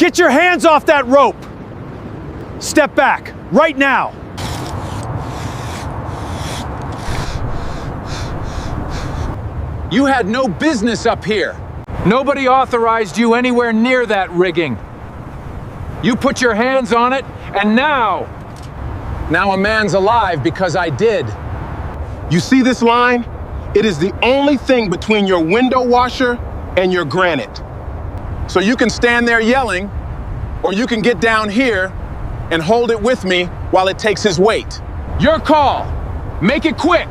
Get your hands off that rope! Step back, right now! You had no business up here. Nobody authorized you anywhere near that rigging. You put your hands on it, and now a man's alive because I did. You see this line? It is the only thing between your window washer and your granite. So you can stand there yelling, or you can get down here and hold it with me while it takes his weight. Your call. Make it quick.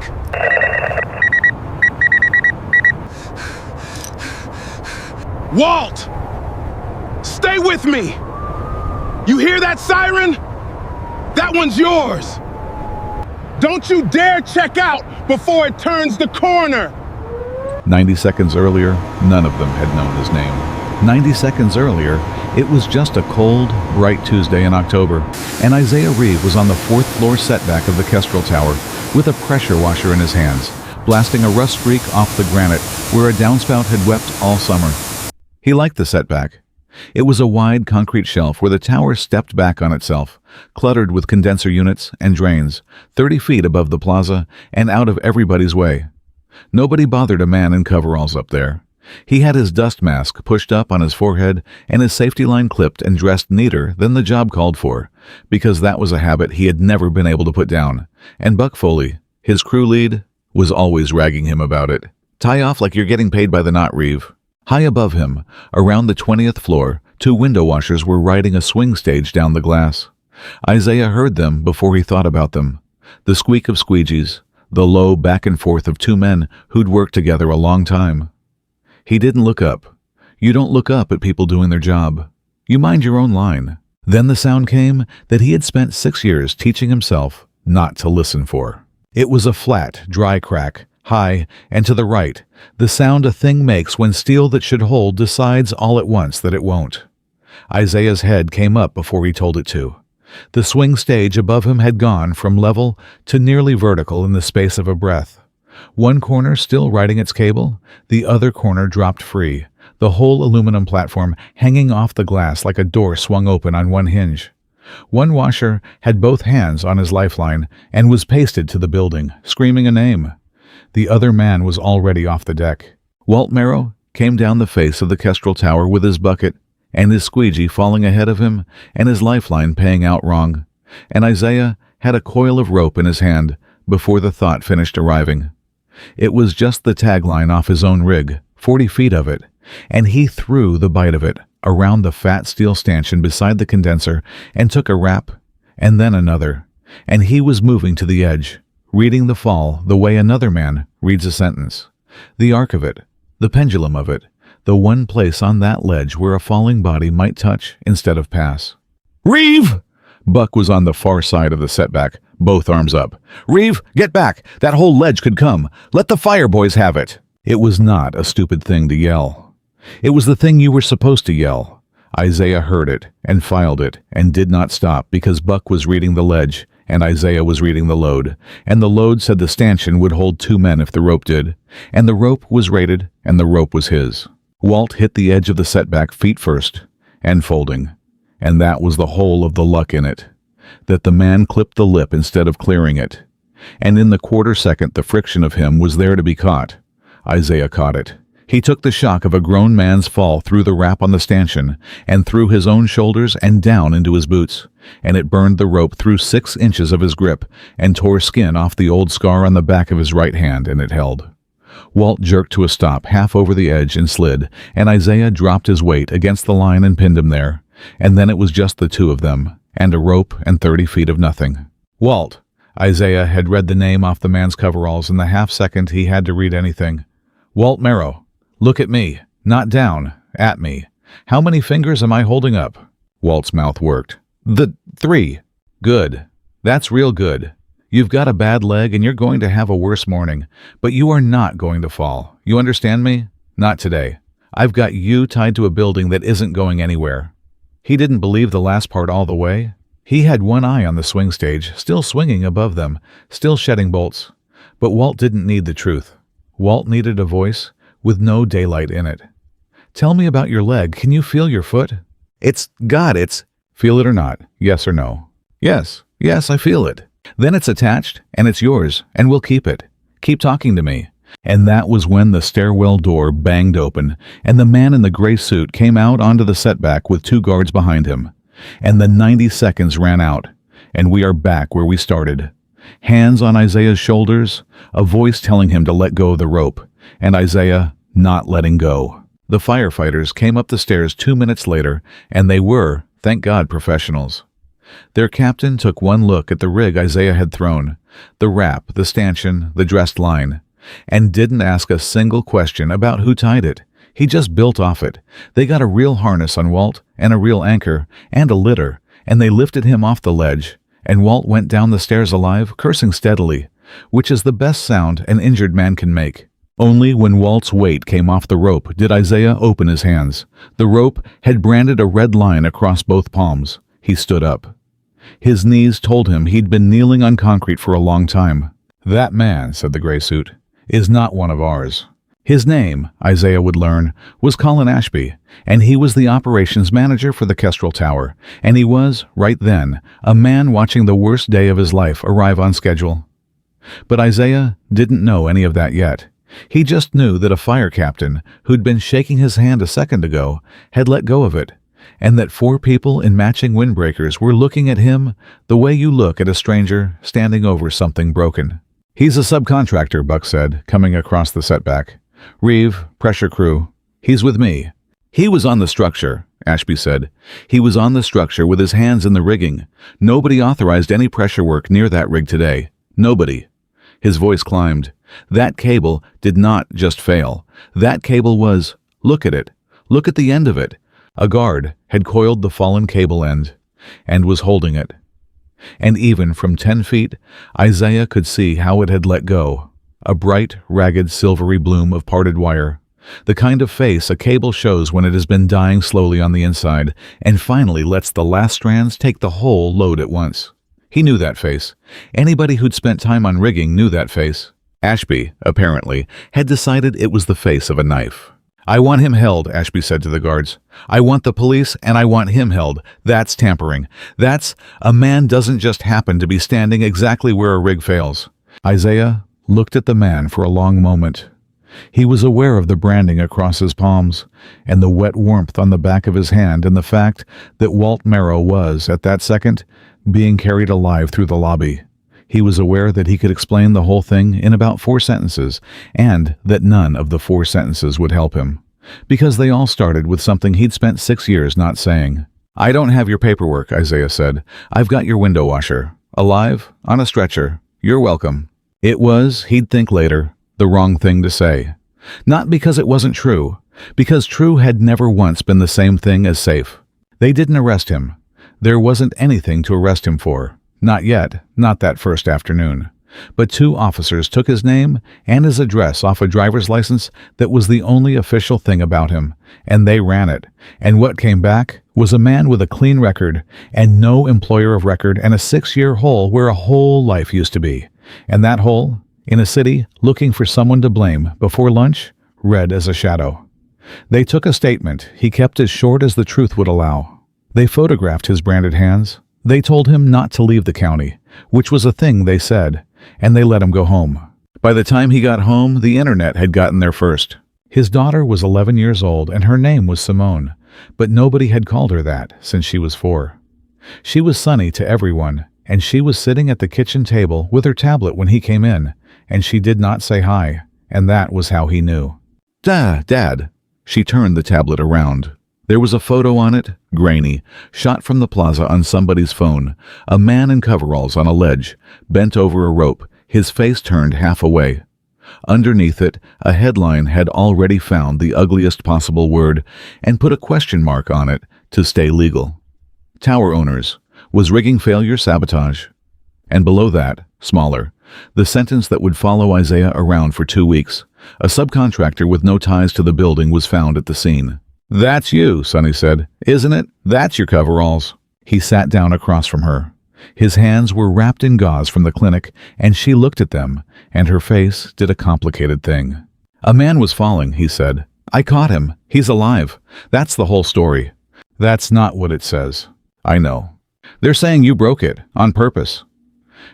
Walt! Stay with me! You hear that siren? That one's yours! Don't you dare check out before it turns the corner! 90 seconds earlier, none of them had known his name. 90 seconds earlier, it was just a cold, bright Tuesday in October, and Isaiah Reeve was on the 4th floor setback of the Kestrel Tower with a pressure washer in his hands, blasting a rust streak off the granite where a downspout had wept all summer. He liked the setback. It was a wide concrete shelf where the tower stepped back on itself, cluttered with condenser units and drains, 30 feet above the plaza and out of everybody's way. Nobody bothered a man in coveralls up there. He had his dust mask pushed up on his forehead and his safety line clipped and dressed neater than the job called for, because that was a habit he had never been able to put down. And Buck Foley, his crew lead, was always ragging him about it. Tie off like you're getting paid by the knot, Reeve. High above him, around the 20th floor, 2 window washers were riding a swing stage down the glass. Isaiah heard them before he thought about them. The squeak of squeegees, the low back and forth of 2 men who'd worked together a long time. He didn't look up. You don't look up at people doing their job. You mind your own line. Then the sound came that he had spent 6 years teaching himself not to listen for. It was a flat, dry crack, high and to the right, the sound a thing makes when steel that should hold decides all at once that it won't. Isaiah's head came up before he told it to. The swing stage above him had gone from level to nearly vertical in the space of a breath. One corner still riding its cable, the other corner dropped free, the whole aluminum platform hanging off the glass like a door swung open on one hinge. One washer had both hands on his lifeline and was pasted to the building, screaming a name. The other man was already off the deck. Walt Merrow came down the face of the Kestrel Tower with his bucket, and his squeegee falling ahead of him, and his lifeline paying out wrong. And Isaiah had a coil of rope in his hand before the thought finished arriving. It was just the tagline off his own rig, 40 feet of it, and he threw the bite of it around the fat steel stanchion beside the condenser and took a rap, and then another, and he was moving to the edge, reading the fall the way another man reads a sentence. The arc of it, the pendulum of it, the one place on that ledge where a falling body might touch instead of pass. "Reeve!" Buck was on the far side of the setback, both arms up. "Reeve, get back! That whole ledge could come! Let the fire boys have it!" It was not a stupid thing to yell. It was the thing you were supposed to yell. Isaiah heard it and filed it and did not stop because Buck was reading the ledge and Isaiah was reading the load, and the load said the stanchion would hold 2 men if the rope did, and the rope was rated and the rope was his. Walt hit the edge of the setback feet first, and folding, and that was the whole of the luck in it, that the man clipped the lip instead of clearing it, and in the quarter second the friction of him was there to be caught. Isaiah caught it. He took the shock of a grown man's fall through the wrap on the stanchion, and through his own shoulders and down into his boots, and it burned the rope through 6 inches of his grip, and tore skin off the old scar on the back of his right hand, and it held. Walt jerked to a stop half over the edge and slid, and Isaiah dropped his weight against the line and pinned him there, and then it was just the 2 of them, and a rope and 30 feet of nothing. "Walt!" Isaiah had read the name off the man's coveralls in the half-second he had to read anything. "Walt Merrow. Look at me. Not down. At me. How many fingers am I holding up?" Walt's mouth worked. "The 3. Good. That's real good. You've got a bad leg and you're going to have a worse morning, but you are not going to fall. You understand me? Not today. I've got you tied to a building that isn't going anywhere." He didn't believe the last part all the way. He had one eye on the swing stage, still swinging above them, still shedding bolts. But Walt didn't need the truth. Walt needed a voice with no daylight in it. "Tell me about your leg. Can you feel your foot?" It's God, it's... Feel it or not? Yes or no? Yes, I feel it. Then it's attached, and it's yours, and we'll keep it. Keep talking to me. And that was when the stairwell door banged open, and the man in the gray suit came out onto the setback with 2 guards behind him. And the 90 seconds ran out, and we are back where we started. Hands on Isaiah's shoulders, a voice telling him to let go of the rope, and Isaiah not letting go. The firefighters came up the stairs 2 minutes later, and they were, thank God, professionals. Their captain took one look at the rig Isaiah had thrown, the wrap, the stanchion, the dressed line, and didn't ask a single question about who tied it. He just built off it. They got a real harness on Walt, and a real anchor, and a litter, and they lifted him off the ledge, and Walt went down the stairs alive, cursing steadily, which is the best sound an injured man can make. Only when Walt's weight came off the rope did Isaiah open his hands. The rope had branded a red line across both palms. He stood up. His knees told him he'd been kneeling on concrete for a long time. "That man," said the gray suit, "is not one of ours." His name, Isaiah would learn, was Colin Ashby, and he was the operations manager for the Kestrel Tower, and he was, right then, a man watching the worst day of his life arrive on schedule. But Isaiah didn't know any of that yet. He just knew that a fire captain, who'd been shaking his hand a second ago, had let go of it, and that 4 people in matching windbreakers were looking at him the way you look at a stranger standing over something broken. "He's a subcontractor," Buck said, coming across the setback. "Reeve, pressure crew. He's with me." "He was on the structure," Ashby said. "He was on the structure with his hands in the rigging. Nobody authorized any pressure work near that rig today. Nobody." His voice climbed. That cable did not just fail. That cable was, look at it. Look at the end of it. A guard had coiled the fallen cable end and was holding it. And even from 10 feet, Isaiah could see how it had let go. A bright, ragged, silvery bloom of parted wire. The kind of face a cable shows when it has been dying slowly on the inside and finally lets the last strands take the whole load at once. He knew that face. Anybody who'd spent time on rigging knew that face. Ashby, apparently, had decided it was the face of a knife. "I want him held," Ashby said to the guards. "I want the police, and I want him held. That's tampering. That's... A man doesn't just happen to be standing exactly where a rig fails." Isaiah looked at the man for a long moment. He was aware of the branding across his palms, and the wet warmth on the back of his hand, and the fact that Walt Merrow was, at that second, being carried alive through the lobby. He was aware that he could explain the whole thing in about 4 sentences, and that none of the 4 sentences would help him, because they all started with something he'd spent 6 years not saying. "I don't have your paperwork," Isaiah said. "I've got your window washer. Alive, on a stretcher. You're welcome." It was, he'd think later, the wrong thing to say. Not because it wasn't true, because true had never once been the same thing as safe. They didn't arrest him. There wasn't anything to arrest him for. Not yet, not that first afternoon. But 2 officers took his name and his address off a driver's license that was the only official thing about him, and they ran it. And what came back was a man with a clean record and no employer of record and a 6-year hole where a whole life used to be. And that hole, in a city looking for someone to blame before lunch, red as a shadow. They took a statement he kept as short as the truth would allow. They photographed his branded hands. They told him not to leave the county, which was a thing they said, and they let him go home. By the time he got home, the internet had gotten there first. His daughter was 11 years old, and her name was Simone, but nobody had called her that since she was 4. She was Sunny to everyone, and she was sitting at the kitchen table with her tablet when he came in, and she did not say hi, and that was how he knew. Dad." She turned the tablet around. There was a photo on it, grainy, shot from the plaza on somebody's phone. A man in coveralls on a ledge, bent over a rope, his face turned half away. Underneath it, a headline had already found the ugliest possible word and put a question mark on it to stay legal. Tower owners. Was rigging failure sabotage? And below that, smaller, the sentence that would follow Isaiah around for 2 weeks. A subcontractor with no ties to the building was found at the scene. "That's you," Sonny said. "Isn't it? That's your coveralls." He sat down across from her. His hands were wrapped in gauze from the clinic, and she looked at them, and her face did a complicated thing. "A man was falling," he said. "I caught him. He's alive. That's the whole story." That's not what it says. I know. They're saying you broke it, on purpose.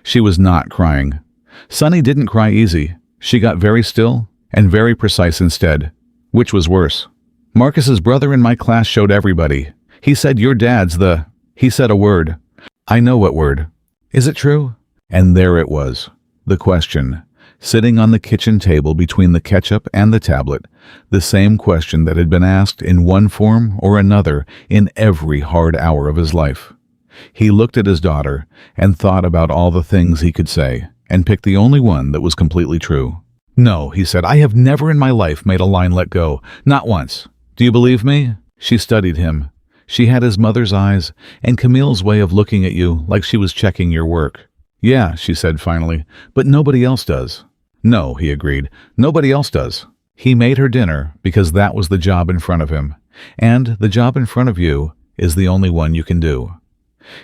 She was not crying. Sunny didn't cry easy. She got very still and very precise instead. Which was worse? Marcus's brother in my class showed everybody. He said your dad's the... He said a word. I know what word. Is it true? And there it was. The question. Sitting on the kitchen table between the ketchup and the tablet. The same question that had been asked in one form or another in every hard hour of his life. He looked at his daughter and thought about all the things he could say and picked the only one that was completely true. No, he said, I have never in my life made a line let go. Not once. Do you believe me? She studied him. She had his mother's eyes and Camille's way of looking at you like she was checking your work. Yeah, she said finally, but nobody else does. No, he agreed, nobody else does. He made her dinner because that was the job in front of him. And the job in front of you is the only one you can do.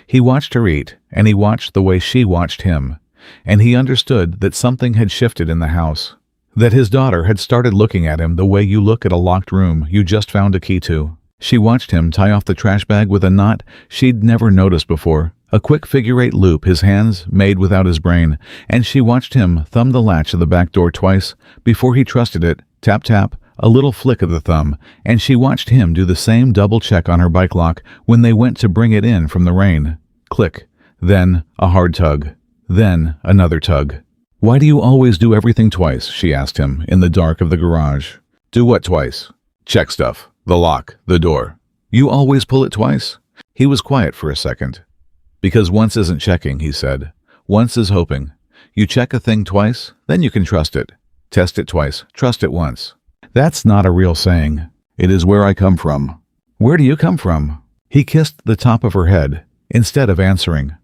He watched her eat, and he watched the way she watched him, and he understood that something had shifted in the house, that his daughter had started looking at him the way you look at a locked room you just found a key to. She watched him tie off the trash bag with a knot she'd never noticed before, a quick figure-8 loop his hands made without his brain, and she watched him thumb the latch of the back door twice before he trusted it, tap-tap, a little flick of the thumb, and she watched him do the same double check on her bike lock when they went to bring it in from the rain. Click. Then a hard tug. Then another tug. Why do you always do everything twice? She asked him in the dark of the garage. Do what twice? Check stuff. The lock. The door. You always pull it twice? He was quiet for a second. Because once isn't checking, he said. Once is hoping. You check a thing twice, then you can trust it. Test it twice. Trust it once. That's not a real saying. It is where I come from. Where do you come from? He kissed the top of her head, instead of answering,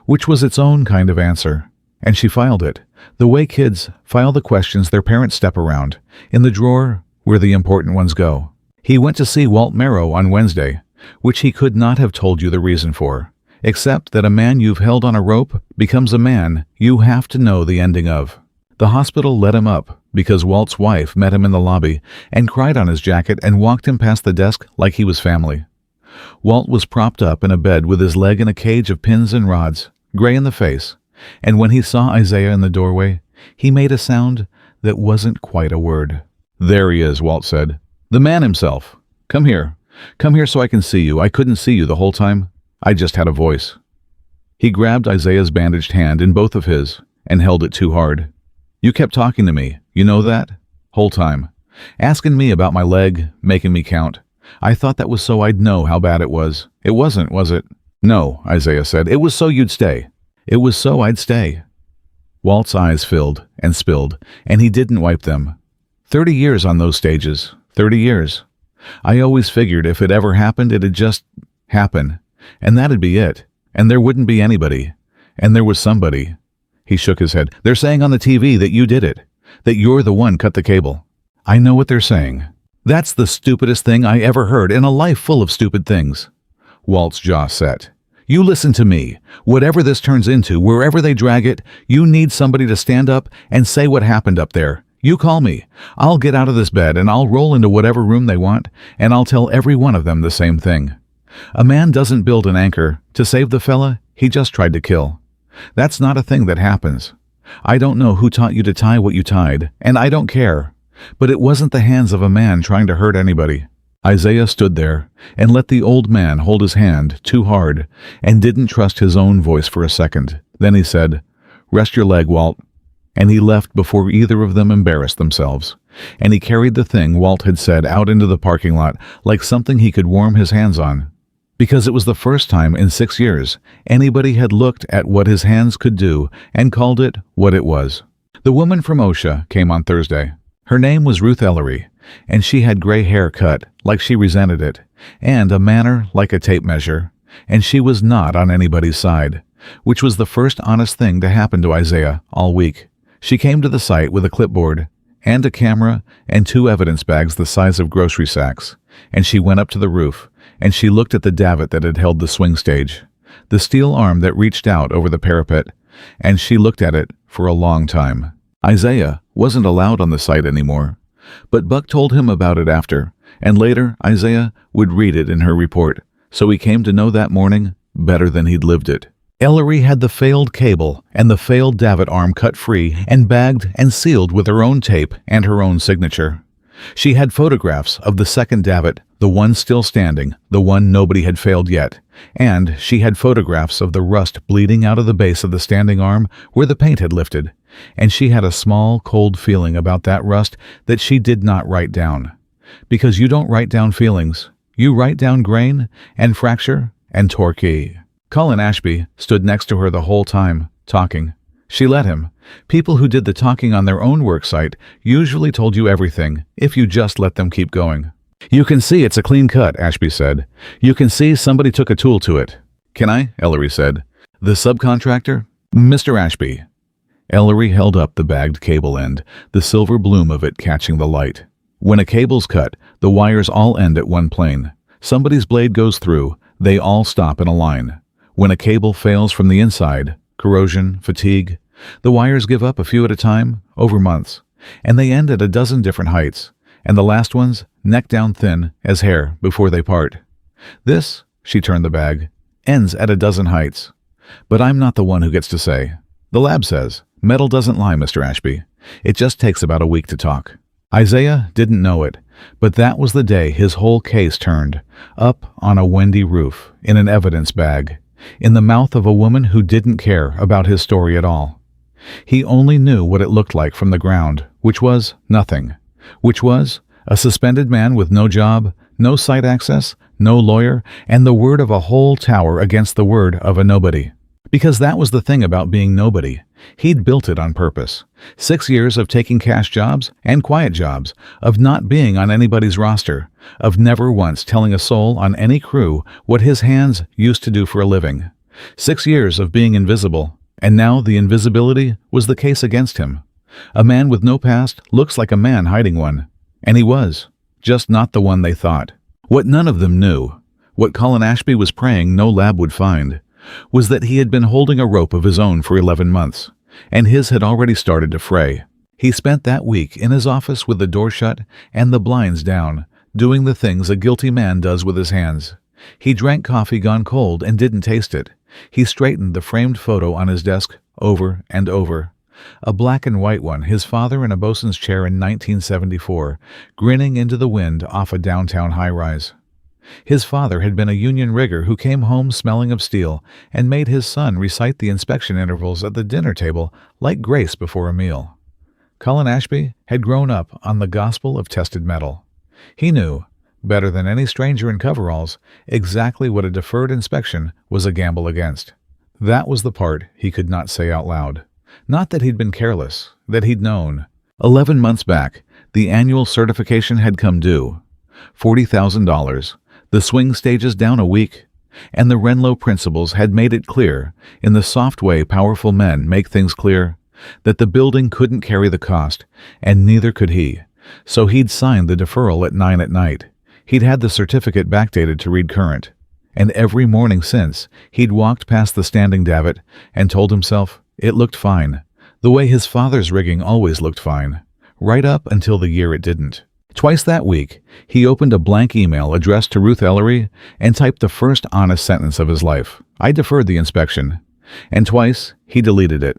which was its own kind of answer. And she filed it, the way kids file the questions their parents step around, in the drawer where the important ones go. He went to see Walt Merrow on Wednesday, which he could not have told you the reason for, except that a man you've held on a rope becomes a man you have to know the ending of. The hospital let him up because Walt's wife met him in the lobby and cried on his jacket and walked him past the desk like he was family. Walt was propped up in a bed with his leg in a cage of pins and rods, gray in the face, and when he saw Isaiah in the doorway, he made a sound that wasn't quite a word. There he is, Walt said. The man himself. Come here. Come here so I can see you. I couldn't see you the whole time. I just had a voice. He grabbed Isaiah's bandaged hand in both of his and held it too hard. You kept talking to me, you know that? Whole time. Asking me about my leg, making me count. I thought that was so I'd know how bad it was. It wasn't, was it? No, Isaiah said. It was so you'd stay. It was so I'd stay. Walt's eyes filled and spilled, and he didn't wipe them. 30 years on those stages. 30 years. I always figured if it ever happened, it'd just happen. And that'd be it. And there wouldn't be anybody. And there was somebody. He shook his head. They're saying on the TV that you did it. That you're the one cut the cable. I know what they're saying. That's the stupidest thing I ever heard in a life full of stupid things. Walt's jaw set. You listen to me. Whatever this turns into, wherever they drag it, you need somebody to stand up and say what happened up there. You call me. I'll get out of this bed and I'll roll into whatever room they want, and I'll tell every one of them the same thing. A man doesn't build an anchor to save the fella he just tried to kill. That's not a thing that happens. I don't know who taught you to tie what you tied, and I don't care. But it wasn't the hands of a man trying to hurt anybody. Isaiah stood there and let the old man hold his hand too hard and didn't trust his own voice for a second. Then he said, Rest your leg, Walt. And he left before either of them embarrassed themselves. And he carried the thing Walt had said out into the parking lot like something he could warm his hands on. Because it was the first time in 6 years anybody had looked at what his hands could do and called it what it was. The woman from OSHA came on Thursday. Her name was Ruth Ellery, and she had gray hair cut like she resented it, and a manner like a tape measure, and she was not on anybody's side, which was the first honest thing to happen to Isaiah all week. She came to the site with a clipboard and a camera and 2 evidence bags the size of grocery sacks, and she went up to the roof, and she looked at the davit that had held the swing stage, the steel arm that reached out over the parapet, and she looked at it for a long time. Isaiah wasn't allowed on the site anymore, but Buck told him about it after, and later Isaiah would read it in her report, so he came to know that morning better than he'd lived it. Ellery had the failed cable and the failed davit arm cut free and bagged and sealed with her own tape and her own signature. She had photographs of the second davit, the one still standing, the one nobody had failed yet, and she had photographs of the rust bleeding out of the base of the standing arm where the paint had lifted, and she had a small, cold feeling about that rust that she did not write down. Because you don't write down feelings, you write down grain and fracture and torque. Colin Ashby stood next to her the whole time, talking. She let him. People who did the talking on their own work site usually told you everything, if you just let them keep going. "You can see it's a clean cut," Ashby said. "You can see somebody took a tool to it." "Can I?" Ellery said. "The subcontractor?" "Mr. Ashby." Ellery held up the bagged cable end, the silver bloom of it catching the light. When a cable's cut, the wires all end at one plane. Somebody's blade goes through, they all stop in a line. When a cable fails from the inside, corrosion, fatigue, the wires give up a few at a time, over months, and they end at a dozen different heights, and the last ones neck down thin as hair before they part. This, she turned the bag, ends at a dozen heights. But I'm not the one who gets to say. The lab says, metal doesn't lie, Mr. Ashby. It just takes about a week to talk. Isaiah didn't know it, but that was the day his whole case turned, up on a windy roof, in an evidence bag, in the mouth of a woman who didn't care about his story at all. He only knew what it looked like from the ground, which was nothing, which was a suspended man with no job, no site access, no lawyer, and the word of a whole tower against the word of a nobody. Because that was the thing about being nobody. He'd built it on purpose. 6 years of taking cash jobs and quiet jobs, of not being on anybody's roster, of never once telling a soul on any crew what his hands used to do for a living. 6 years of being invisible, and now the invisibility was the case against him. A man with no past looks like a man hiding one. And he was, just not the one they thought. What none of them knew, what Colin Ashby was praying no lab would find, was that he had been holding a rope of his own for 11 months, and his had already started to fray. He spent that week in his office with the door shut and the blinds down, doing the things a guilty man does with his hands. He drank coffee gone cold and didn't taste it. He straightened the framed photo on his desk over and over. A black and white one, his father in a bosun's chair in 1974, grinning into the wind off a downtown high-rise. His father had been a union rigger who came home smelling of steel and made his son recite the inspection intervals at the dinner table like grace before a meal. Colin Ashby had grown up on the gospel of tested metal. He knew, better than any stranger in coveralls, exactly what a deferred inspection was a gamble against. That was the part he could not say out loud. Not that he'd been careless, that he'd known. 11 months back, the annual certification had come due. $40,000. The swing stages down a week, and the Renlo principals had made it clear, in the soft way powerful men make things clear, that the building couldn't carry the cost, and neither could he. So he'd signed the deferral at 9 at night. He'd had the certificate backdated to read current. And every morning since, he'd walked past the standing davit and told himself it looked fine, the way his father's rigging always looked fine, right up until the year it didn't. Twice that week, he opened a blank email addressed to Ruth Ellery and typed the first honest sentence of his life. I deferred the inspection. And twice, he deleted it,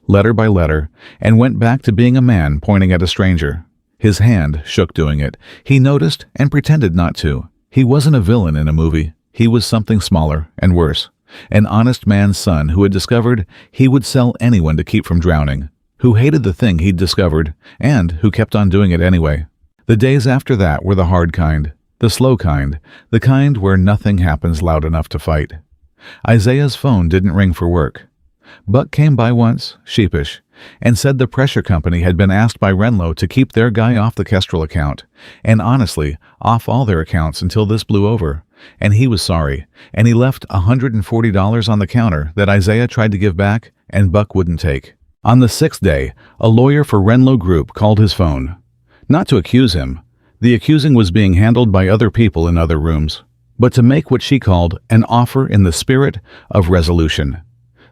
letter by letter, and went back to being a man pointing at a stranger. His hand shook doing it. He noticed and pretended not to. He wasn't a villain in a movie. He was something smaller and worse. An honest man's son who had discovered he would sell anyone to keep from drowning, who hated the thing he'd discovered, and who kept on doing it anyway. The days after that were the hard kind, the slow kind, the kind where nothing happens loud enough to fight. Isaiah's phone didn't ring for work. Buck came by once, sheepish, and said the pressure company had been asked by Renlo to keep their guy off the Kestrel account, and honestly, off all their accounts until this blew over. And he was sorry, and he left $140 on the counter that Isaiah tried to give back, and Buck wouldn't take. On the 6th day, a lawyer for Renlo Group called his phone. Not to accuse him. The accusing was being handled by other people in other rooms, but to make what she called an offer in the spirit of resolution.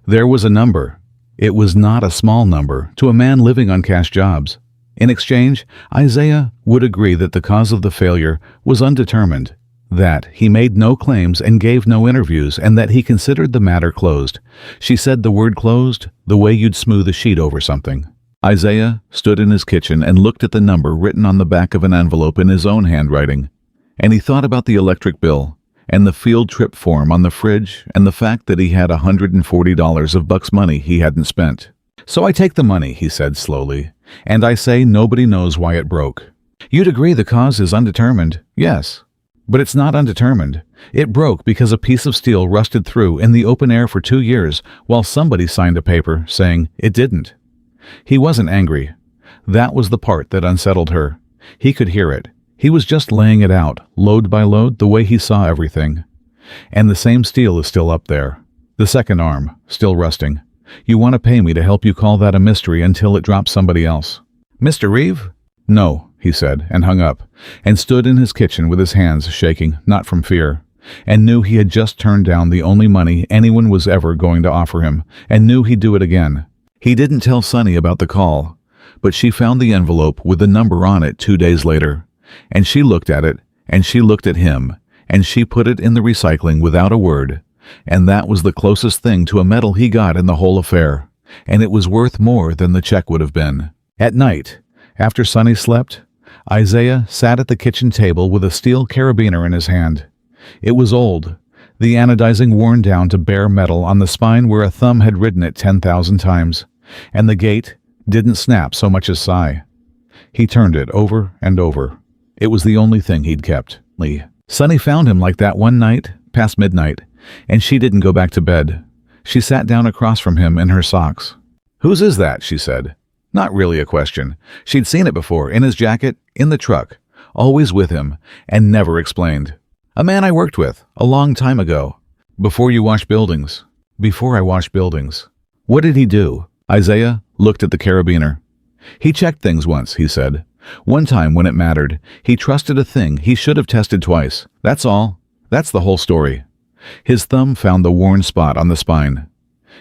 There was a number. It was not a small number to a man living on cash jobs. In exchange, Isaiah would agree that the cause of the failure was undetermined. That he made no claims and gave no interviews, and that he considered the matter closed. She said the word closed the way you'd smooth a sheet over something. Isaiah stood in his kitchen and looked at the number written on the back of an envelope in his own handwriting. And he thought about the electric bill, and the field trip form on the fridge, and the fact that he had $140 of Buck's money he hadn't spent. "So I take the money," he said slowly, "and I say nobody knows why it broke. You'd agree the cause is undetermined, yes. But it's not undetermined. It broke because a piece of steel rusted through in the open air for 2 years while somebody signed a paper saying it didn't." He wasn't angry. That was the part that unsettled her. He could hear it. He was just laying it out, load by load, the way he saw everything. And the same steel is still up there. The second arm, still rusting. You want to pay me to help you call that a mystery until it drops somebody else. "Mr. Reeve?" "No," he said, and hung up, and stood in his kitchen with his hands shaking, not from fear, and knew he had just turned down the only money anyone was ever going to offer him, and knew he'd do it again. He didn't tell Sunny about the call, but she found the envelope with the number on it 2 days later, and she looked at it, and she looked at him, and she put it in the recycling without a word, and that was the closest thing to a medal he got in the whole affair, and it was worth more than the check would have been. At night, after Sunny slept, Isaiah sat at the kitchen table with a steel carabiner in his hand. It was old, the anodizing worn down to bare metal on the spine where a thumb had ridden it 10,000 times, and the gate didn't snap so much as sigh. He turned it over and over. It was the only thing he'd kept. Sunny found him like that one night, past midnight, and she didn't go back to bed. She sat down across from him in her socks. "Whose is that?" she said. Not really a question. She'd seen it before, in his jacket, in the truck, always with him, and never explained. "A man I worked with, a long time ago. Before you wash buildings." "Before I wash buildings." "What did he do?" Isaiah looked at the carabiner. "He checked things once," he said. "One time when it mattered. He trusted a thing he should have tested twice. That's all. That's the whole story." His thumb found the worn spot on the spine.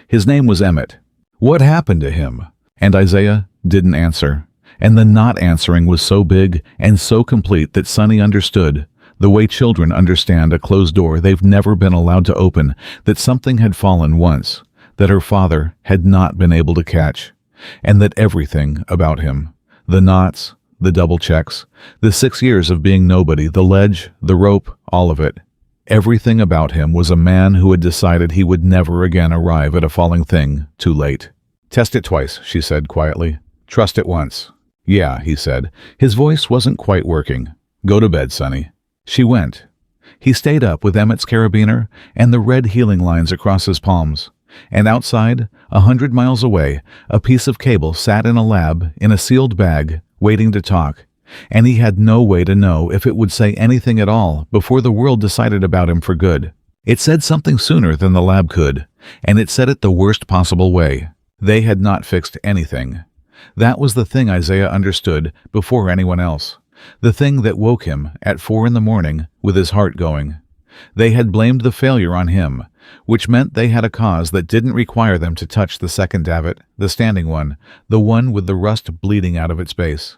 "His name was Emmett." "What happened to him?" And Isaiah didn't answer. And the not answering was so big and so complete that Sunny understood, the way children understand a closed door they've never been allowed to open, that something had fallen once, that her father had not been able to catch, and that everything about him, the knots, the double checks, the 6 years of being nobody, the ledge, the rope, all of it, everything about him was a man who had decided he would never again arrive at a falling thing too late. "Test it twice," she said quietly. "Trust it once." "Yeah," he said. His voice wasn't quite working. "Go to bed, Sonny." She went. He stayed up with Emmett's carabiner and the red healing lines across his palms. And outside, 100 miles away, a piece of cable sat in a lab in a sealed bag, waiting to talk. And he had no way to know if it would say anything at all before the world decided about him for good. It said something sooner than the lab could, and it said it the worst possible way. They had not fixed anything. That was the thing Isaiah understood before anyone else. The thing that woke him at 4 a.m. with his heart going. They had blamed the failure on him, which meant they had a cause that didn't require them to touch the second davit, the standing one, the one with the rust bleeding out of its base.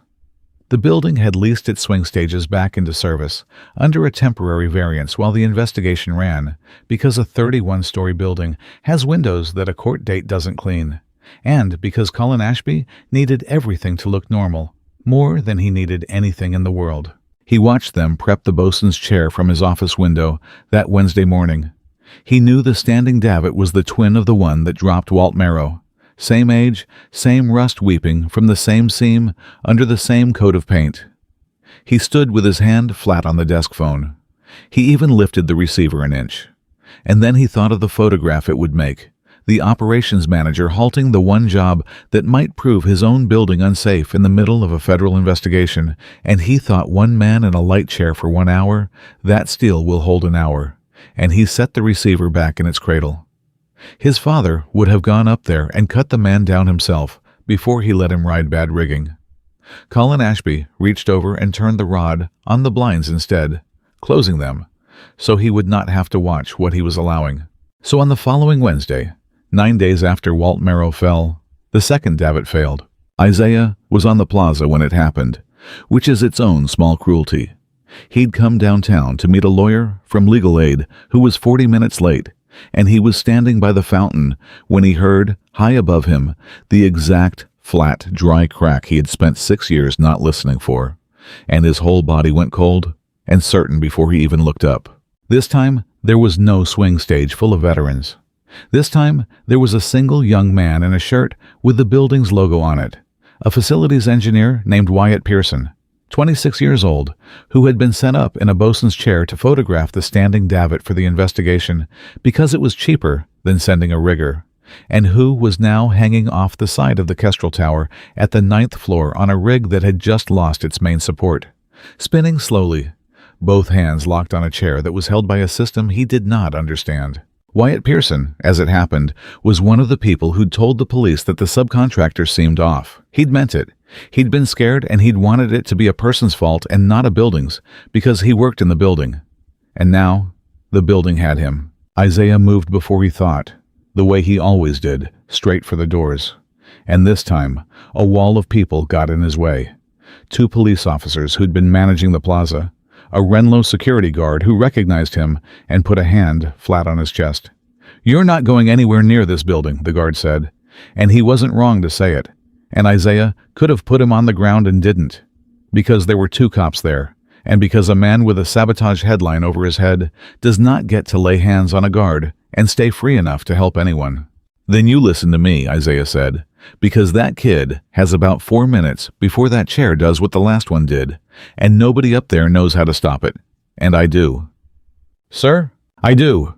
The building had leased its swing stages back into service, under a temporary variance while the investigation ran, because a 31-story building has windows that a court date doesn't clean, and because Colin Ashby needed everything to look normal, more than he needed anything in the world. He watched them prep the bosun's chair from his office window that Wednesday morning. He knew the standing davit was the twin of the one that dropped Walt Merrow. Same age, same rust weeping from the same seam, under the same coat of paint. He stood with his hand flat on the desk phone. He even lifted the receiver an inch. And then he thought of the photograph it would make, the operations manager halting the one job that might prove his own building unsafe in the middle of a federal investigation, and he thought one man in a light chair for 1 hour, that steel will hold an hour, and he set the receiver back in its cradle. His father would have gone up there and cut the man down himself before he let him ride bad rigging. Colin Ashby reached over and turned the rod on the blinds instead, closing them, so he would not have to watch what he was allowing. So on the following Wednesday, 9 days after Walt Merrow fell, the second davit failed. Isaiah was on the plaza when it happened, which is its own small cruelty. He'd come downtown to meet a lawyer from legal aid who was 40 minutes late, and he was standing by the fountain when he heard, high above him, the exact, flat, dry crack he had spent 6 years not listening for, and his whole body went cold and certain before he even looked up. This time, there was no swing stage full of veterans. This time, there was a single young man in a shirt with the building's logo on it, a facilities engineer named Wyatt Pearson, 26 years old, who had been set up in a bosun's chair to photograph the standing davit for the investigation because it was cheaper than sending a rigger, and who was now hanging off the side of the Kestrel Tower at the 9th floor on a rig that had just lost its main support, spinning slowly, both hands locked on a chair that was held by a system he did not understand. Wyatt Pearson, as it happened, was one of the people who'd told the police that the subcontractor seemed off. He'd meant it. He'd been scared and he'd wanted it to be a person's fault and not a building's, because he worked in the building. And now, the building had him. Isaiah moved before he thought, the way he always did, straight for the doors. And this time, a wall of people got in his way. 2 police officers who'd been managing the plaza, a Renlo security guard who recognized him and put a hand flat on his chest. "You're not going anywhere near this building," the guard said, and he wasn't wrong to say it. And Isaiah could have put him on the ground and didn't, because there were 2 cops there, and because a man with a Sabotage headline over his head does not get to lay hands on a guard and stay free enough to help anyone. "Then you listen to me," Isaiah said, "because that kid has about 4 minutes before that chair does what the last one did, and nobody up there knows how to stop it. And I do." "Sir?" "I do."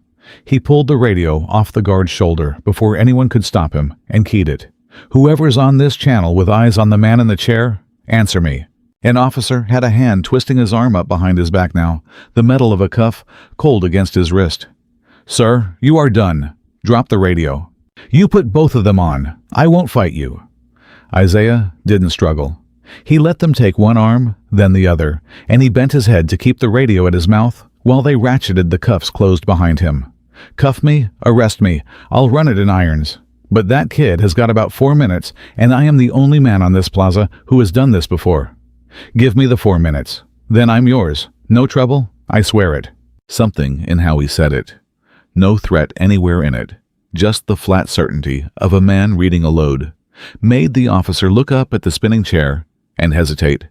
He pulled the radio off the guard's shoulder before anyone could stop him and keyed it. "Whoever's on this channel with eyes on the man in the chair, answer me." An officer had a hand twisting his arm up behind his back now, the metal of a cuff cold against his wrist. "Sir, you are done. Drop the radio." "You put both of them on. I won't fight you." Isaiah didn't struggle. He let them take one arm, then the other, and he bent his head to keep the radio at his mouth while they ratcheted the cuffs closed behind him. "Cuff me, arrest me, I'll run it in irons. But that kid has got about 4 minutes, and I am the only man on this plaza who has done this before. Give me the 4 minutes. Then I'm yours. No trouble, I swear it." Something in how he said it. No threat anywhere in it. Just the flat certainty of a man reading a load made the officer look up at the spinning chair and hesitate,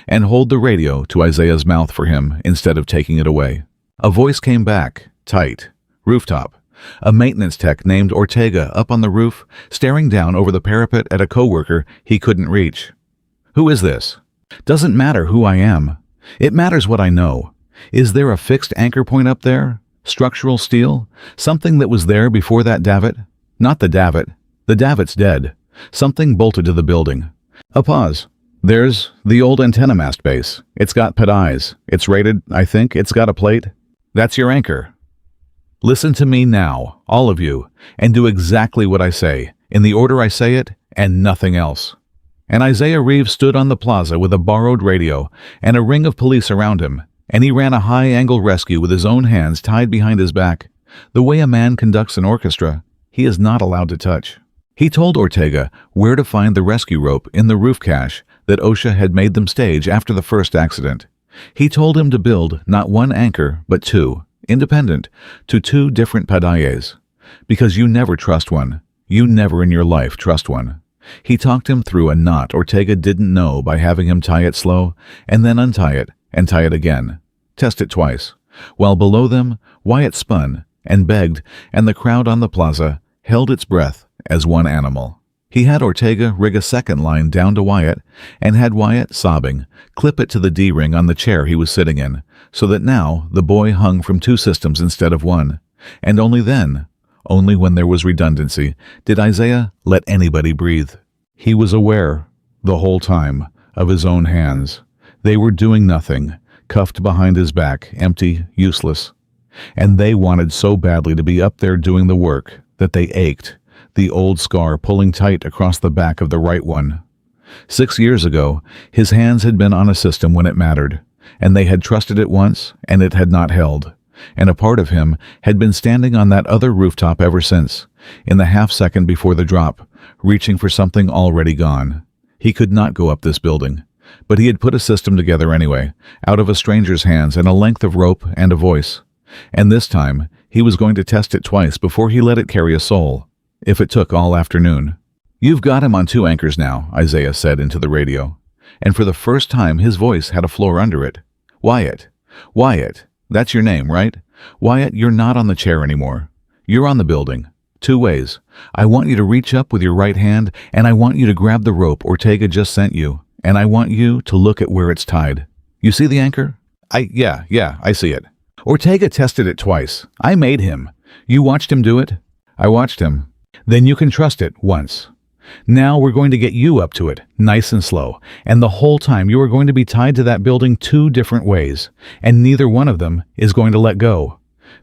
and hold the radio to Isaiah's mouth for him instead of taking it away. A voice came back, tight. Rooftop. A maintenance tech named Ortega up on the roof, staring down over the parapet at a coworker he couldn't reach. "Who is this?" "Doesn't matter who I am. It matters what I know. Is there a fixed anchor point up there? Structural steel? Something that was there before that davit? Not the davit. The davit's dead. Something bolted to the building." A pause. "There's the old antenna mast base. It's got pedais. It's rated, I think. It's got a plate. That's your anchor. Listen to me now, all of you, and do exactly what I say, in the order I say it, and nothing else." And Isaiah Reeves stood on the plaza with a borrowed radio and a ring of police around him, and he ran a high-angle rescue with his own hands tied behind his back. The way a man conducts an orchestra, he is not allowed to touch. He told Ortega where to find the rescue rope in the roof cache that OSHA had made them stage after the first accident. He told him to build not one anchor, but 2, independent, to 2 different pedais. Because you never trust one. You never in your life trust one. He talked him through a knot Ortega didn't know by having him tie it slow, and then untie it, and tie it again. Test it twice. While below them, Wyatt spun, and begged, and the crowd on the plaza held its breath as one animal. He had Ortega rig a second line down to Wyatt, and had Wyatt, sobbing, clip it to the D-ring on the chair he was sitting in, so that now the boy hung from 2 systems instead of 1. And only then, only when there was redundancy, did Isaiah let anybody breathe. He was aware, the whole time, of his own hands. They were doing nothing, cuffed behind his back, empty, useless. And they wanted so badly to be up there doing the work that they ached, the old scar pulling tight across the back of the right one. 6 years ago, his hands had been on a system when it mattered, and they had trusted it once, and it had not held. And a part of him had been standing on that other rooftop ever since, in the half-second before the drop, reaching for something already gone. He could not go up this building. But he had put a system together anyway, out of a stranger's hands and a length of rope and a voice. And this time, he was going to test it twice before he let it carry a soul, if it took all afternoon. "You've got him on 2 anchors now," Isaiah said into the radio. And for the first time, his voice had a floor under it. "Wyatt. Wyatt. That's your name, right? Wyatt, you're not on the chair anymore. You're on the building. 2 ways. I want you to reach up with your right hand, and I want you to grab the rope Ortega just sent you, and I want you to look at where it's tied. You see the anchor?" Yeah, I see it. "Ortega tested it twice. I made him. You watched him do it?" "I watched him." "Then you can trust it once. Now we're going to get you up to it, nice and slow, and the whole time you are going to be tied to that building 2 different ways, and neither one of them is going to let go.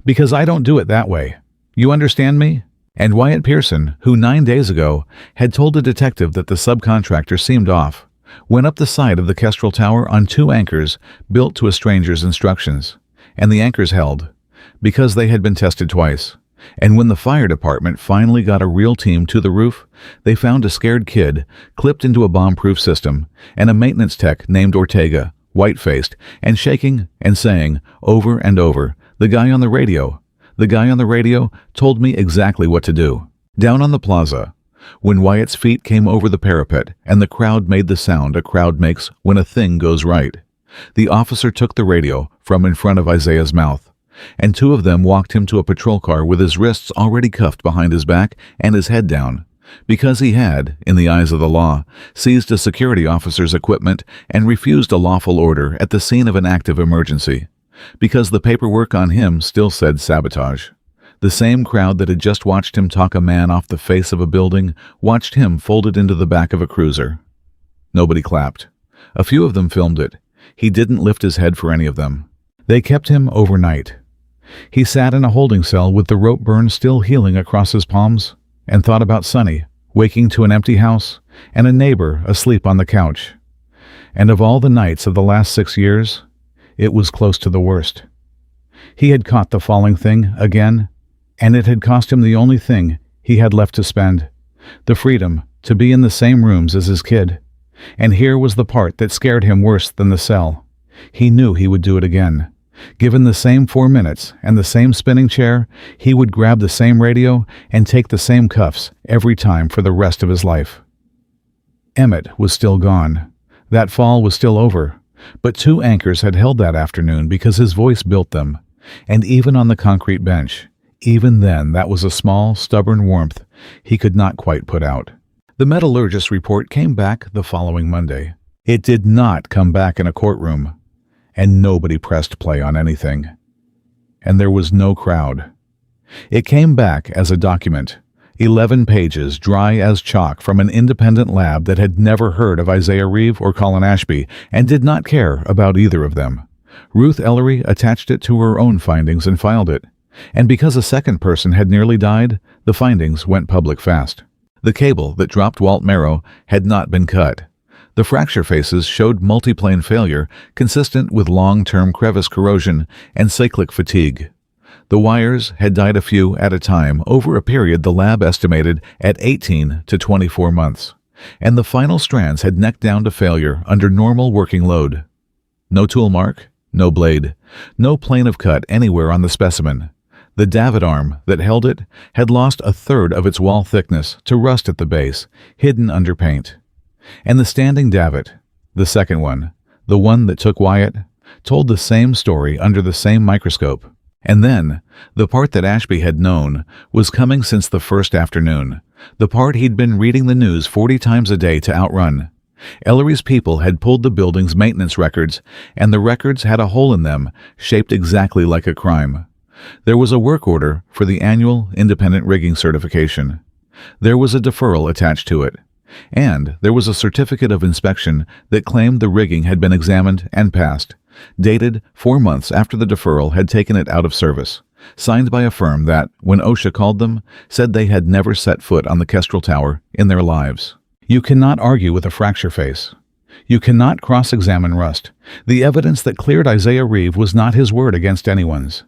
Because I don't do it that way. You understand me?" And Wyatt Pearson, who 9 days ago had told a detective that the subcontractor seemed off, went up the side of the Kestrel Tower on 2 anchors built to a stranger's instructions. And the anchors held, because they had been tested twice. And when the fire department finally got a real team to the roof, they found a scared kid clipped into a bomb-proof system and a maintenance tech named Ortega, white-faced and shaking and saying over and over, "The guy on the radio told me exactly what to do." Down on the plaza, when Wyatt's feet came over the parapet and the crowd made the sound a crowd makes when a thing goes right, the officer took the radio from in front of Isaiah's mouth, and 2 of them walked him to a patrol car with his wrists already cuffed behind his back and his head down, because he had, in the eyes of the law, seized a security officer's equipment and refused a lawful order at the scene of an active emergency, because the paperwork on him still said sabotage. The same crowd that had just watched him talk a man off the face of a building watched him folded into the back of a cruiser. Nobody clapped. A few of them filmed it. He didn't lift his head for any of them. They kept him overnight. He sat in a holding cell with the rope burn still healing across his palms and thought about Sonny, waking to an empty house, and a neighbor asleep on the couch. And of all the nights of the last 6 years, it was close to the worst. He had caught the falling thing again, and it had cost him the only thing he had left to spend, the freedom to be in the same rooms as his kid. And here was the part that scared him worse than the cell. He knew he would do it again. Given the same 4 minutes and the same spinning chair, he would grab the same radio and take the same cuffs every time for the rest of his life. Emmett was still gone. That fall was still over. But 2 anchors had held that afternoon because his voice built them. And even on the concrete bench, even then that was a small, stubborn warmth he could not quite put out. The metallurgist's report came back the following Monday. It did not come back in a courtroom. And nobody pressed play on anything. And there was no crowd. It came back as a document, 11 pages dry as chalk from an independent lab that had never heard of Isaiah Reeve or Colin Ashby and did not care about either of them. Ruth Ellery attached it to her own findings and filed it. And because a second person had nearly died, the findings went public fast. The cable that dropped Walt Merrow had not been cut. The fracture faces showed multiplane failure consistent with long-term crevice corrosion and cyclic fatigue. The wires had died a few at a time over a period the lab estimated at 18 to 24 months, and the final strands had necked down to failure under normal working load. No tool mark, no blade, no plane of cut anywhere on the specimen. The davit arm that held it had lost a third of its wall thickness to rust at the base, hidden under paint. And the standing davit, the second one, the one that took Wyatt, told the same story under the same microscope. And then, the part that Ashby had known was coming since the first afternoon, the part he'd been reading the news 40 times a day to outrun. Ellery's people had pulled the building's maintenance records, and the records had a hole in them shaped exactly like a crime. There was a work order for the annual independent rigging certification. There was a deferral attached to it. And there was a certificate of inspection that claimed the rigging had been examined and passed, dated 4 months after the deferral had taken it out of service, signed by a firm that, when OSHA called them, said they had never set foot on the Kestrel Tower in their lives. You cannot argue with a fracture face. You cannot cross-examine rust. The evidence that cleared Isaiah Reeve was not his word against anyone's.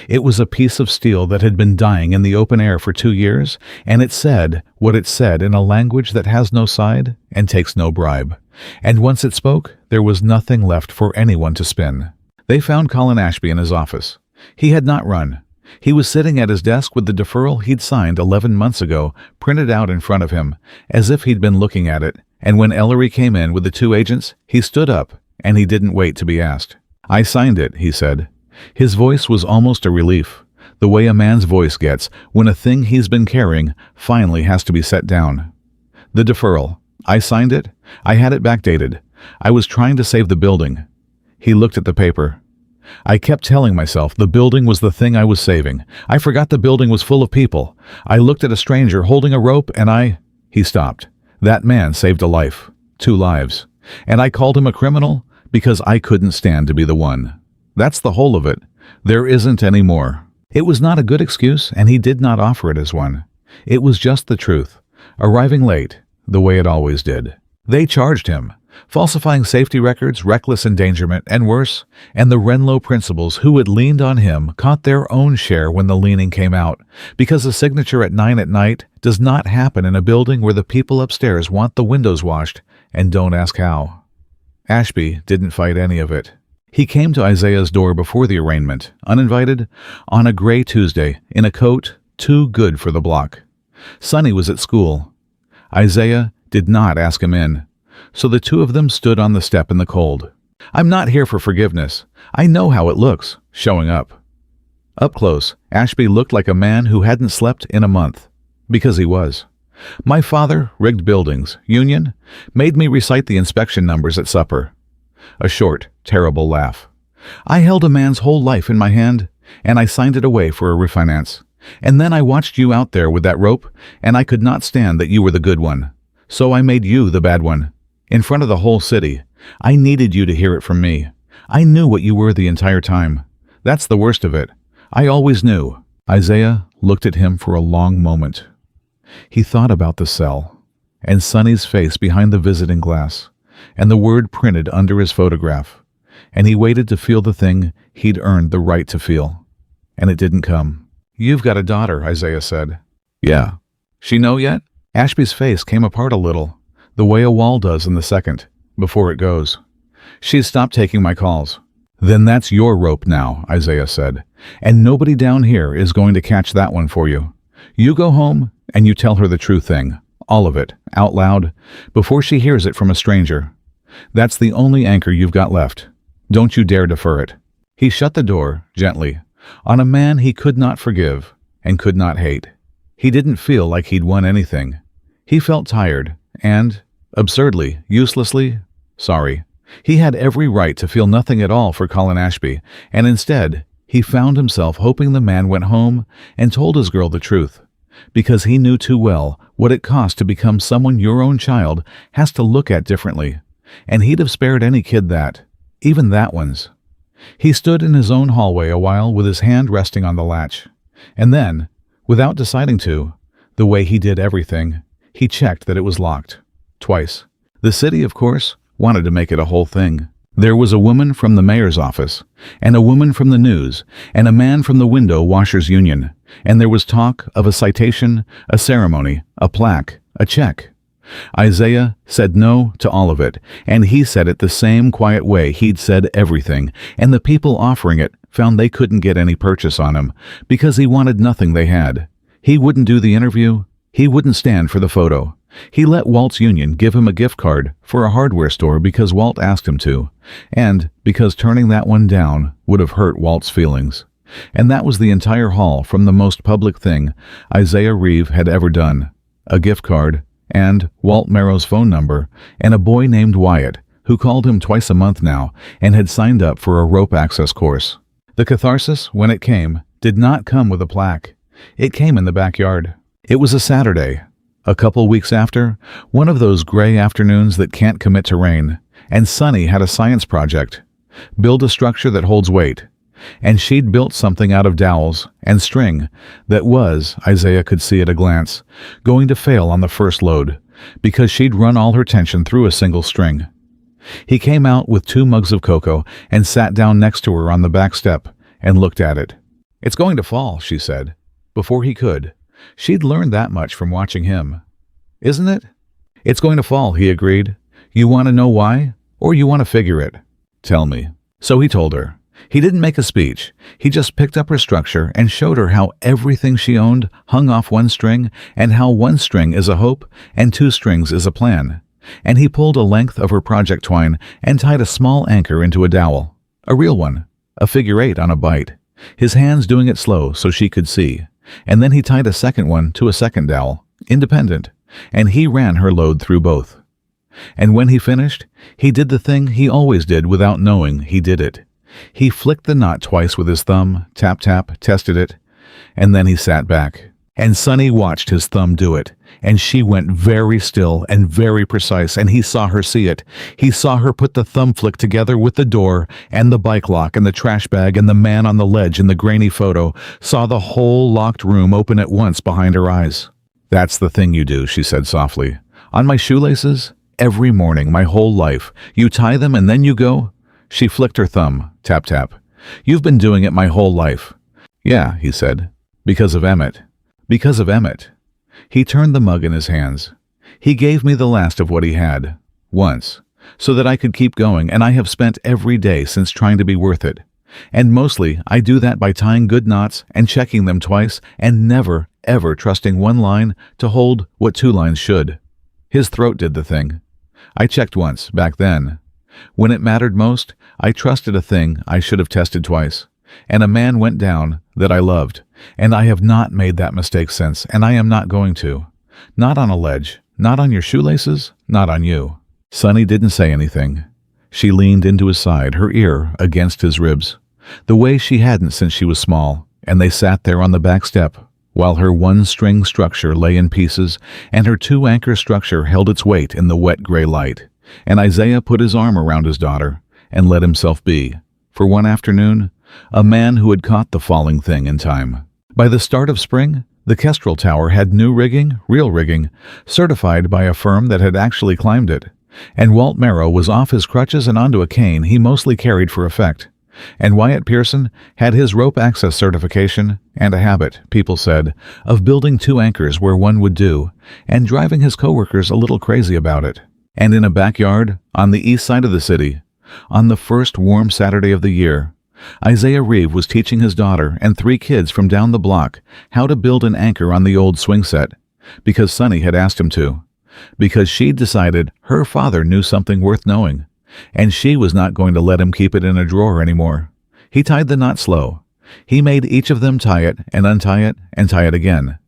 It was a piece of steel that had been dying in the open air for 2 years, and it said what it said in a language that has no side and takes no bribe. And once it spoke, there was nothing left for anyone to spin. They found Colin Ashby in his office. He had not run. He was sitting at his desk with the deferral he'd signed 11 months ago printed out in front of him, as if he'd been looking at it. And when Ellery came in with the 2 agents, he stood up, and he didn't wait to be asked. "I signed it," he said. His voice was almost a relief, the way a man's voice gets when a thing he's been carrying finally has to be set down. "The deferral. I signed it. I had it backdated. I was trying to save the building." He looked at the paper. "I kept telling myself the building was the thing I was saving. I forgot the building was full of people. I looked at a stranger holding a rope and He stopped. That man saved a life. 2 lives. And I called him a criminal because I couldn't stand to be the one. That's the whole of it. There isn't any more." It was not a good excuse, and he did not offer it as one. It was just the truth, arriving late, the way it always did. They charged him, falsifying safety records, reckless endangerment, and worse, and the Renlow principals who had leaned on him caught their own share when the leaning came out, because a signature at 9 at night does not happen in a building where the people upstairs want the windows washed and don't ask how. Ashby didn't fight any of it. He came to Isaiah's door before the arraignment, uninvited, on a gray Tuesday, in a coat too good for the block. Sonny was at school. Isaiah did not ask him in, so the 2 of them stood on the step in the cold. "I'm not here for forgiveness. I know how it looks, showing up." Up close, Ashby looked like a man who hadn't slept in a month, because he was. "My father rigged buildings, union, made me recite the inspection numbers at supper." A short, terrible laugh. "I held a man's whole life in my hand, and I signed it away for a refinance. And then I watched you out there with that rope, and I could not stand that you were the good one. So I made you the bad one. In front of the whole city. I needed you to hear it from me. I knew what you were the entire time. That's the worst of it. I always knew." Isaiah looked at him for a long moment. He thought about the cell, and Sonny's face behind the visiting glass, and the word printed under his photograph, and he waited to feel the thing he'd earned the right to feel. And it didn't come. "You've got a daughter," Isaiah said. "Yeah." "She know yet?" Ashby's face came apart a little, the way a wall does in the second, before it goes. "She's stopped taking my calls." "Then that's your rope now," Isaiah said, "and nobody down here is going to catch that one for you. You go home and you tell her the true thing, all of it, out loud, before she hears it from a stranger. That's the only anchor you've got left. Don't you dare defer it." He shut the door, gently, on a man he could not forgive and could not hate. He didn't feel like he'd won anything. He felt tired and, absurdly, uselessly, sorry. He had every right to feel nothing at all for Colin Ashby, and instead, he found himself hoping the man went home and told his girl the truth, because he knew too well what it cost to become someone your own child has to look at differently, and he'd have spared any kid that, even that one's. He stood in his own hallway a while with his hand resting on the latch, and then, without deciding to, the way he did everything, he checked that it was locked. Twice. The city, of course, wanted to make it a whole thing. There was a woman from the mayor's office, and a woman from the news, and a man from the window washers union, and there was talk of a citation, a ceremony, a plaque, a check. Isaiah said no to all of it, and he said it the same quiet way he'd said everything, and the people offering it found they couldn't get any purchase on him, because he wanted nothing they had. He wouldn't do the interview. He wouldn't stand for the photo. He let Walt's union give him a gift card for a hardware store because Walt asked him to, and because turning that one down would have hurt Walt's feelings. And that was the entire haul from the most public thing Isaiah Reeve had ever done. A gift card, and Walt Merrow's phone number, and a boy named Wyatt, who called him twice a month now and had signed up for a rope access course. The catharsis, when it came, did not come with a plaque. It came in the backyard. It was a Saturday, a couple weeks after, one of those gray afternoons that can't commit to rain, and Sonny had a science project. Build a structure that holds weight. And she'd built something out of dowels and string that was, Isaiah could see at a glance, going to fail on the first load, because she'd run all her tension through a single string. He came out with 2 mugs of cocoa and sat down next to her on the back step and looked at it. It's going to fall, she said, before he could. She'd learned that much from watching him. Isn't it? It's going to fall, he agreed. You want to know why? Or you want to figure it? Tell me. So he told her. He didn't make a speech. He just picked up her structure and showed her how everything she owned hung off one string, and how one string is a hope and two strings is a plan. And he pulled a length of her project twine and tied a small anchor into a dowel. A real one. A figure 8 on a bight. His hands doing it slow so she could see. And then he tied a second one to a second dowel, independent, and he ran her load through both. And when he finished, he did the thing he always did without knowing he did it. He flicked the knot twice with his thumb, tap tap, tested it, and then he sat back. And Sonny watched his thumb do it, and she went very still and very precise, and he saw her see it. He saw her put the thumb flick together with the door and the bike lock and the trash bag and the man on the ledge in the grainy photo, saw the whole locked room open at once behind her eyes. That's the thing you do, she said softly. On my shoelaces? Every morning, my whole life. You tie them and then you go? She flicked her thumb, tap tap. You've been doing it my whole life. Yeah, he said. Because of Emmett. Because of Emmett. He turned the mug in his hands. He gave me the last of what he had, once, so that I could keep going, and I have spent every day since trying to be worth it. And mostly, I do that by tying good knots and checking them twice and never, ever trusting one line to hold what two lines should. His throat did the thing. I checked once, back then. When it mattered most, I trusted a thing I should have tested twice. And a man went down that I loved, and I have not made that mistake since, and I am not going to. Not on a ledge, not on your shoelaces, not on you. Sonny didn't say anything. She leaned into his side, her ear against his ribs, the way she hadn't since she was small, and they sat there on the back step, while her one-string structure lay in pieces, and her two-anchor structure held its weight in the wet gray light, and Isaiah put his arm around his daughter and let himself be, for one afternoon, a man who had caught the falling thing in time. By the start of spring, the Kestrel Tower had new rigging, real rigging, certified by a firm that had actually climbed it, and Walt Merrow was off his crutches and onto a cane he mostly carried for effect, and Wyatt Pearson had his rope access certification and a habit, people said, of building two anchors where one would do, and driving his coworkers a little crazy about it. And in a backyard, on the east side of the city, on the first warm Saturday of the year, Isaiah Reeve was teaching his daughter and 3 kids from down the block how to build an anchor on the old swing set, because Sonny had asked him to, because she'd decided her father knew something worth knowing, and she was not going to let him keep it in a drawer anymore. He tied the knot slow. He made each of them tie it and untie it and tie it again.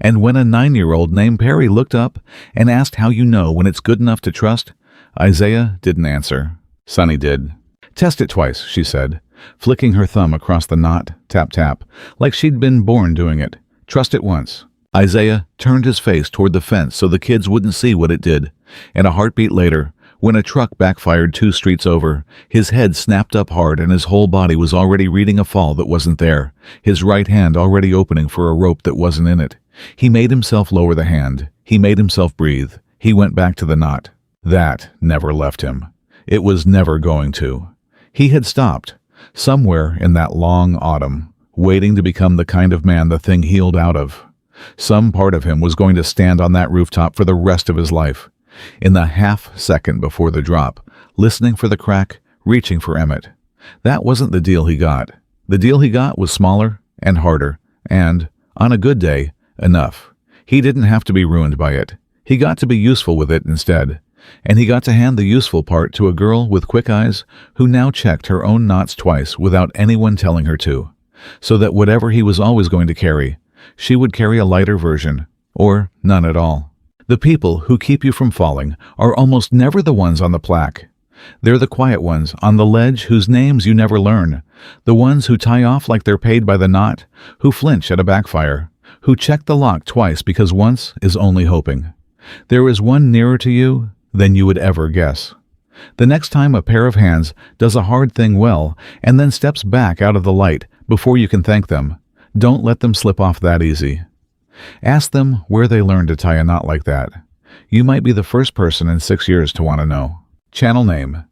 And when a 9-year-old named Perry looked up and asked how you know when it's good enough to trust, Isaiah didn't answer. Sonny did. Test it twice, she said, flicking her thumb across the knot, tap tap, like she'd been born doing it. Trust it once. Isaiah turned his face toward the fence so the kids wouldn't see what it did, and a heartbeat later, when a truck backfired 2 streets over, his head snapped up hard and his whole body was already reading a fall that wasn't there, his right hand already opening for a rope that wasn't in it. He made himself lower the hand. He made himself breathe. He went back to the knot. That never left him. It was never going to. He had stopped, somewhere in that long autumn, waiting to become the kind of man the thing healed out of. Some part of him was going to stand on that rooftop for the rest of his life, in the half-second before the drop, listening for the crack, reaching for Emmett. That wasn't the deal he got. The deal he got was smaller and harder, and, on a good day, enough. He didn't have to be ruined by it. He got to be useful with it instead. And he got to hand the useful part to a girl with quick eyes who now checked her own knots twice without anyone telling her to, so that whatever he was always going to carry, she would carry a lighter version, or none at all. The people who keep you from falling are almost never the ones on the plaque. They're the quiet ones on the ledge whose names you never learn, the ones who tie off like they're paid by the knot, who flinch at a backfire, who check the lock twice because once is only hoping. There is one nearer to you than you would ever guess. The next time a pair of hands does a hard thing well and then steps back out of the light before you can thank them, don't let them slip off that easy. Ask them where they learned to tie a knot like that. You might be the first person in 6 years to want to know. Channel name: